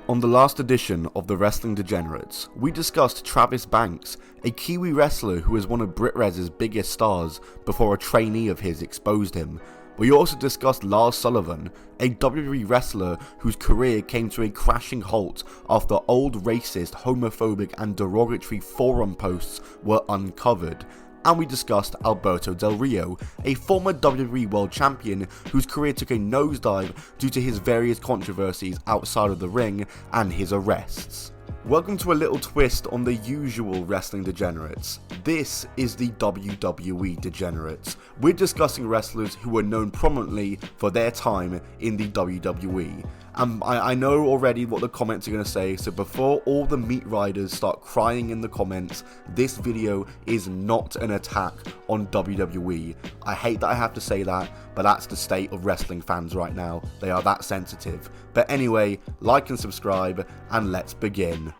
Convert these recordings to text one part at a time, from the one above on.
On the last edition of the Wrestling Degenerates, we discussed Travis Banks, a Kiwi wrestler who was one of BritWres' biggest stars before a trainee of his exposed him. We also discussed Lars Sullivan, a WWE wrestler whose career came to a crashing halt after old racist, homophobic and derogatory forum posts were uncovered. And we discussed Alberto Del Rio, a former WWE World Champion whose career took a nosedive due to his various controversies outside of the ring and his arrests. Welcome to a little twist on the usual Wrestling Degenerates. This is the WWE Degenerates. We're discussing wrestlers who were known prominently for their time in the WWE. I know already what the comments are going to say, so before all the meat riders start crying in the comments, this video is not an attack on WWE. I hate that I have to say that, but that's the state of wrestling fans right now. They are that sensitive. But anyway, like and subscribe, and let's begin.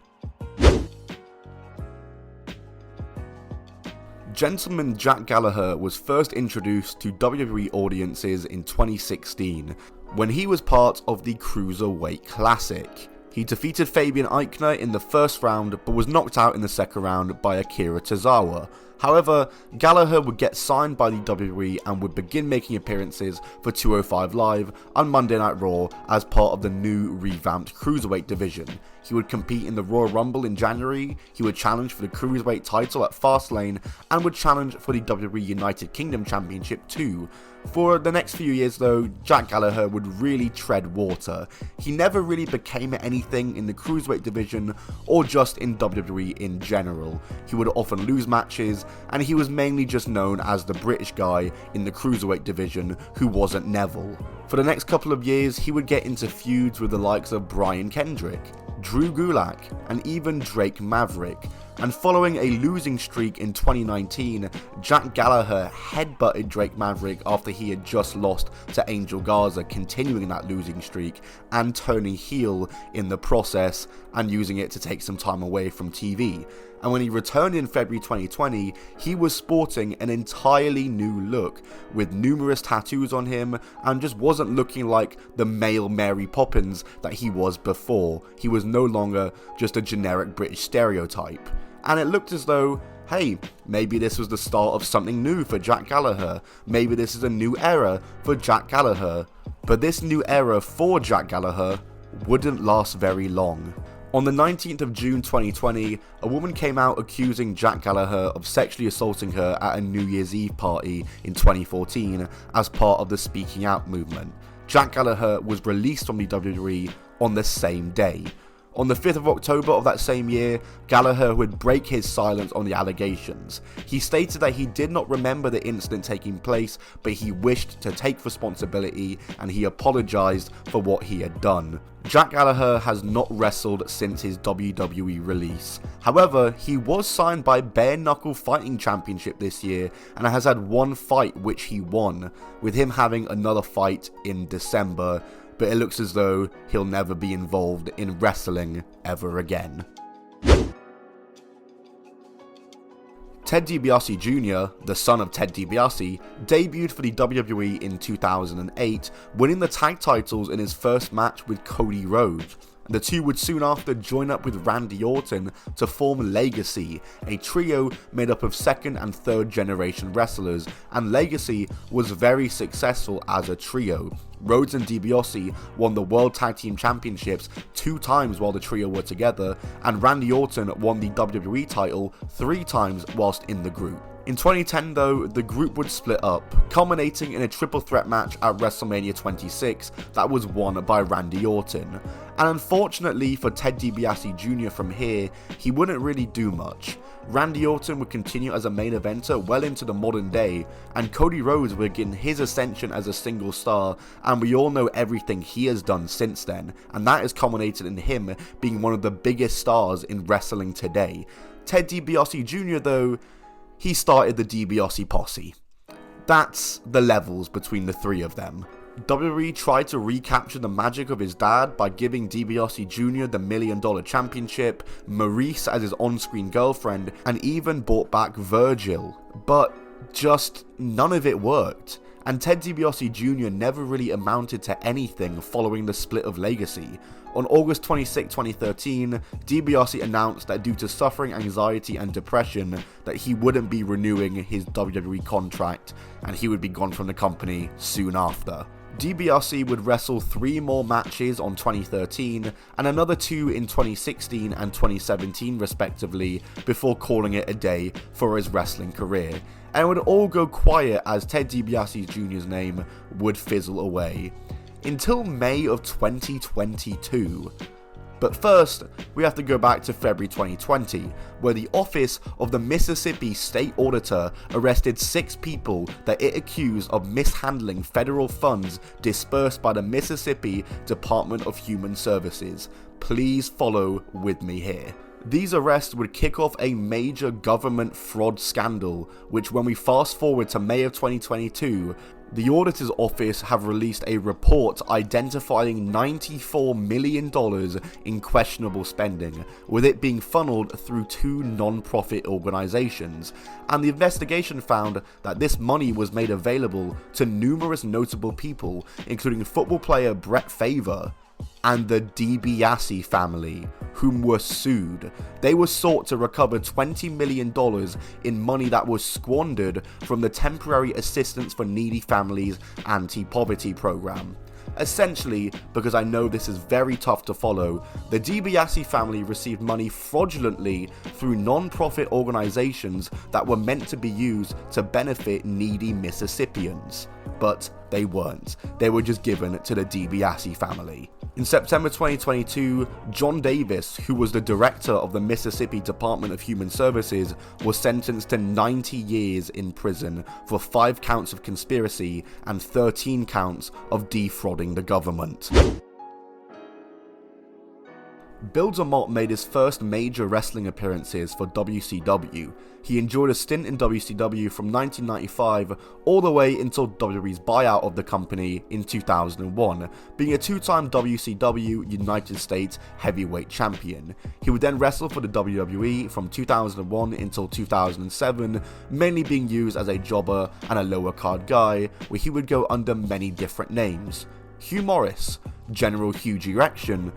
Gentleman Jack Gallagher was first introduced to WWE audiences in 2016, when he was part of the Cruiserweight Classic. He defeated Fabian Aichner in the first round, but was knocked out in the second round by Akira Tozawa. However, Gallagher would get signed by the WWE and would begin making appearances for 205 Live on Monday Night Raw as part of the new revamped Cruiserweight division. He would compete in the Royal Rumble in January, he would challenge for the Cruiserweight title at Fastlane, and would challenge for the WWE United Kingdom Championship too. For the next few years though, Jack Gallagher would really tread water. He never really became anything in the Cruiserweight division or just in WWE in general. He would often lose matches, and he was mainly just known as the British guy in the Cruiserweight division who wasn't Neville. For the next couple of years, he would get into feuds with the likes of Brian Kendrick, Drew Gulak, and even Drake Maverick. And following a losing streak in 2019, Jack Gallagher headbutted Drake Maverick after he had just lost to Angel Garza, continuing that losing streak and turning heel in the process and using it to take some time away from TV. And when he returned in February 2020, he was sporting an entirely new look, with numerous tattoos on him, and just wasn't looking like the male Mary Poppins that he was before. He was no longer just a generic British stereotype. And it looked as though, hey, maybe this was the start of something new for Jack Gallagher. Maybe this is a new era for Jack Gallagher. But this new era for Jack Gallagher wouldn't last very long. On the 19th of June 2020, a woman came out accusing Jack Gallagher of sexually assaulting her at a New Year's Eve party in 2014 as part of the Speaking Out movement. Jack Gallagher was released from the WWE on the same day. On the 5th of October of that same year, Gallagher would break his silence on the allegations. He stated that he did not remember the incident taking place, but he wished to take responsibility and he apologized for what he had done. Jack Gallagher has not wrestled since his WWE release. However, he was signed by Bare Knuckle Fighting Championship this year and has had one fight which he won, with him having another fight in December. But it looks as though he'll never be involved in wrestling ever again. Ted DiBiase Jr., the son of Ted DiBiase, debuted for the WWE in 2008, winning the tag titles in his first match with Cody Rhodes. The two would soon after join up with Randy Orton to form Legacy, a trio made up of second and third generation wrestlers, and Legacy was very successful as a trio. Rhodes and DiBiase won the World Tag Team Championships 2 times while the trio were together, and Randy Orton won the WWE title 3 times whilst in the group. In 2010 though, the group would split up, culminating in a triple threat match at WrestleMania 26 that was won by Randy Orton. And unfortunately for Ted DiBiase Jr. from here, he wouldn't really do much. Randy Orton would continue as a main eventer well into the modern day, and Cody Rhodes would begin his ascension as a single star, and we all know everything he has done since then, and that has culminated in him being one of the biggest stars in wrestling today. Ted DiBiase Jr. though, he started the DiBiase posse. That's the levels between the three of them. WWE tried to recapture the magic of his dad by giving DiBiase Jr. the $1 Million Championship, Maurice as his on-screen girlfriend, and even brought back Virgil. But just none of it worked. and Ted DiBiase Jr. never really amounted to anything following the split of Legacy. On August 26, 2013, DiBiase announced that due to suffering anxiety and depression that he wouldn't be renewing his WWE contract and he would be gone from the company soon after. DiBiase would wrestle 3 more matches on 2013 and another 2 in 2016 and 2017 respectively before calling it a day for his wrestling career, and would all go quiet as Ted DiBiase Jr.'s name would fizzle away. Until May of 2022. But first, we have to go back to February 2020, where the Office of the Mississippi State Auditor arrested 6 people that it accused of mishandling federal funds dispersed by the Mississippi Department of Human Services. Please follow with me here. These arrests would kick off a major government fraud scandal, which when we fast forward to May of 2022, the Auditor's Office have released a report identifying $94 million in questionable spending, with it being funneled through 2 non-profit organizations, and the investigation found that this money was made available to numerous notable people, including football player Brett Favre and the DiBiase family, whom were sued. They were sought to recover $20 million in money that was squandered from the Temporary Assistance for Needy Families anti-poverty program. Essentially, because I know this is very tough to follow, the DiBiase family received money fraudulently through non-profit organizations that were meant to be used to benefit needy Mississippians. But they weren't. They were just given to the DiBiase family. In September 2022, John Davis, who was the director of the Mississippi Department of Human Services, was sentenced to 90 years in prison for 5 counts of conspiracy and 13 counts of defrauding the government. Bill DeMott made his first major wrestling appearances for WCW. He enjoyed a stint in WCW from 1995 all the way until WWE's buyout of the company in 2001, being a 2-time WCW United States Heavyweight Champion. He would then wrestle for the WWE from 2001 until 2007, mainly being used as a jobber and a lower card guy, where he would go under many different names. Hugh Morris, General Huge Erection,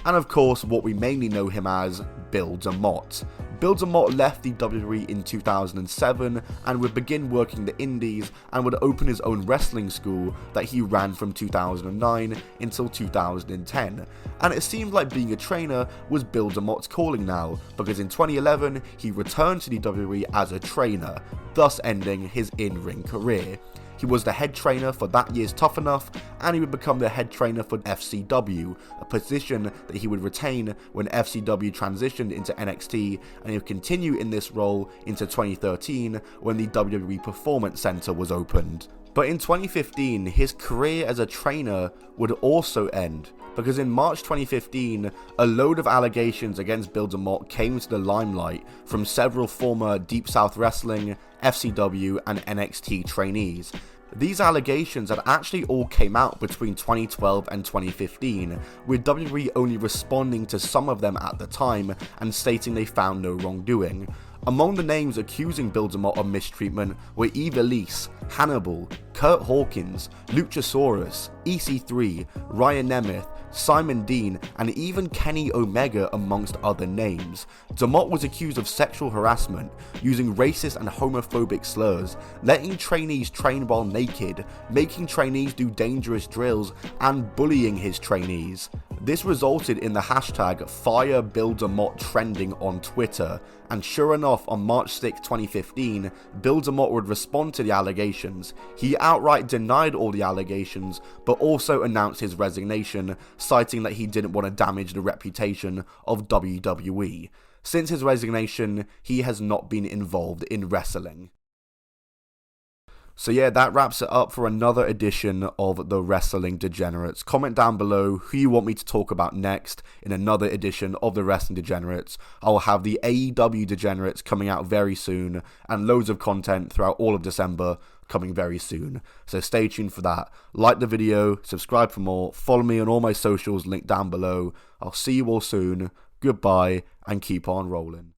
and of course what we mainly know him as, Bill DeMott. Bill DeMott left the WWE in 2007 and would begin working the indies and would open his own wrestling school that he ran from 2009 until 2010. And it seemed like being a trainer was Bill DeMott's calling now, because in 2011 he returned to the WWE as a trainer, thus ending his in-ring career. He was the head trainer for that year's Tough Enough, and he would become the head trainer for FCW, a position that he would retain when FCW transitioned into NXT, and he would continue in this role into 2013 when the WWE Performance Center was opened. But in 2015, his career as a trainer would also end, because in March 2015, a load of allegations against Bill DeMott came to the limelight from several former Deep South Wrestling, FCW, and NXT trainees. These allegations had actually all came out between 2012 and 2015, with WWE only responding to some of them at the time and stating they found no wrongdoing. Among the names accusing Bill DeMott of mistreatment were Eva Lise, Hannibal, Kurt Hawkins, Luchasaurus, EC3, Ryan Nemeth, Simon Dean, and even Kenny Omega, amongst other names. DeMott was accused of sexual harassment, using racist and homophobic slurs, letting trainees train while naked, making trainees do dangerous drills, and bullying his trainees. This resulted in the hashtag FireBillDeMott trending on Twitter, and sure enough, on March 6, 2015, Bill DeMott would respond to the allegations. He outright denied all the allegations, but also announced his resignation, citing that he didn't want to damage the reputation of WWE. Since his resignation, he has not been involved in wrestling. So yeah, that wraps it up for another edition of the Wrestling Degenerates. Comment down below who you want me to talk about next in another edition of the Wrestling Degenerates. I'll have the AEW Degenerates coming out very soon, and loads of content throughout all of December coming very soon. So stay tuned for that. Like the video, subscribe for more, follow me on all my socials linked down below. I'll see you all soon. Goodbye, and keep on rolling.